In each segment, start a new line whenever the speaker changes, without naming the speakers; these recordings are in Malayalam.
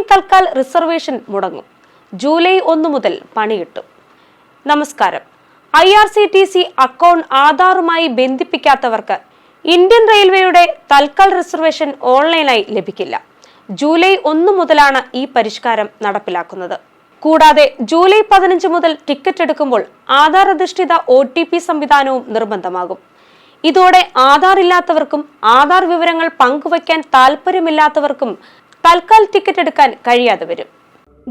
തൽക്കാൽ റിസർവേഷൻ മുടങ്ങും. ജൂലൈ 1 മുതൽ പണി കിട്ടും. നമസ്കാരം. IRCTC അക്കൗണ്ട് ആധാറുമായി ബന്ധിപ്പിക്കാത്തവർക്ക് ഇന്ത്യൻ റെയിൽവേയുടെ തൽക്കാൽ റിസർവേഷൻ ഓൺലൈനായി ലഭിക്കില്ല. ജൂലൈ 1 മുതലാണ് ഈ പരിഷ്കാരം നടപ്പിലാക്കുന്നത്. കൂടാതെ ജൂലൈ 15 മുതൽ ടിക്കറ്റ് എടുക്കുമ്പോൾ ആധാർ അധിഷ്ഠിത OTP സംവിധാനവും നിർബന്ധമാകും. ഇതോടെ ആധാർ ഇല്ലാത്തവർക്കും ആധാർ വിവരങ്ങൾ പങ്കുവയ്ക്കാൻ താല്പര്യമില്ലാത്തവർക്കും തൽക്കാൽ ടിക്കറ്റ് എടുക്കാൻ കഴിയാതെ വരും.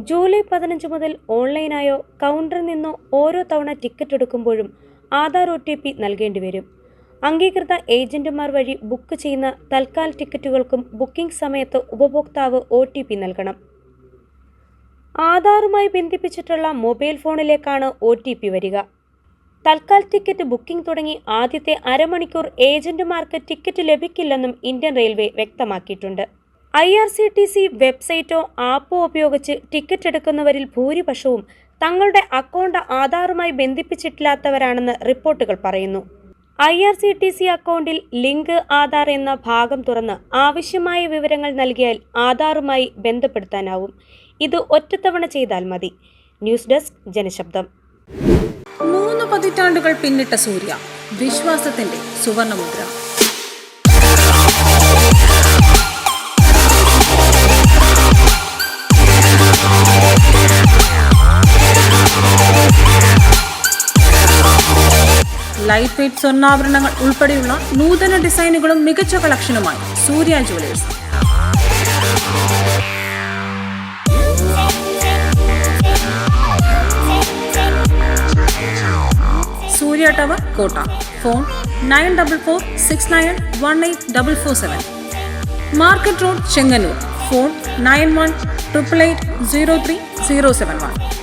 ജൂലൈ 15 മുതൽ ഓൺലൈനായോ കൗണ്ടറിൽ നിന്നോ ഓരോ തവണ ടിക്കറ്റ് എടുക്കുമ്പോഴും ആധാർ OTP നൽകേണ്ടി വരും. അംഗീകൃത ഏജന്റുമാർ വഴി ബുക്ക് ചെയ്യുന്ന തൽക്കാൽ ടിക്കറ്റുകൾക്കും ബുക്കിംഗ് സമയത്ത് ഉപഭോക്താവ് OTP നൽകണം. ആധാറുമായി ബന്ധിപ്പിച്ചിട്ടുള്ള മൊബൈൽ ഫോണിലേക്കാണ് OTP വരിക. തൽക്കാൽ ടിക്കറ്റ് ബുക്കിംഗ് തുടങ്ങി ആദ്യത്തെ അരമണിക്കൂർ ഏജന്റുമാർക്ക് ടിക്കറ്റ് ലഭിക്കില്ലെന്നും ഇന്ത്യൻ റെയിൽവേ വ്യക്തമാക്കിയിട്ടുണ്ട്. IRCTC വെബ്സൈറ്റോ ആപ്പോ ഉപയോഗിച്ച് ടിക്കറ്റ് എടുക്കുന്നവരിൽ ഭൂരിപക്ഷവും തങ്ങളുടെ അക്കൗണ്ട് ആധാറുമായി ബന്ധിപ്പിച്ചിട്ടില്ലാത്തവരാണെന്ന് റിപ്പോർട്ടുകൾ പറയുന്നു. IRCTC അക്കൗണ്ടിൽ ലിങ്ക് ആധാർ എന്ന ഭാഗം തുറന്ന് ആവശ്യമായ വിവരങ്ങൾ നൽകിയാൽ ആധാറുമായി ബന്ധപ്പെടുത്താനാവും. ഇത് ഒറ്റത്തവണ ചെയ്താൽ മതി. News desk ജനശബ്ദം.
3 പതിറ്റാണ്ടുകൾ പിന്നിട്ട സൂര്യ, വിശ്വാസത്തിന്റെ സുവർണമുദ്ര. ലൈറ്റ് വെയ്റ്റ് സ്വർണ്ണാഭരണങ്ങൾ ഉൾപ്പെടെയുള്ള നൂതന ഡിസൈനുകളും മികച്ച കളക്ഷനുമായി സൂര്യ ജുവലേഴ്സ്. സൂര്യ ടവർ, കോട്ട. Phone 9446918447. Market road, Chengannur. Phone 9188803071.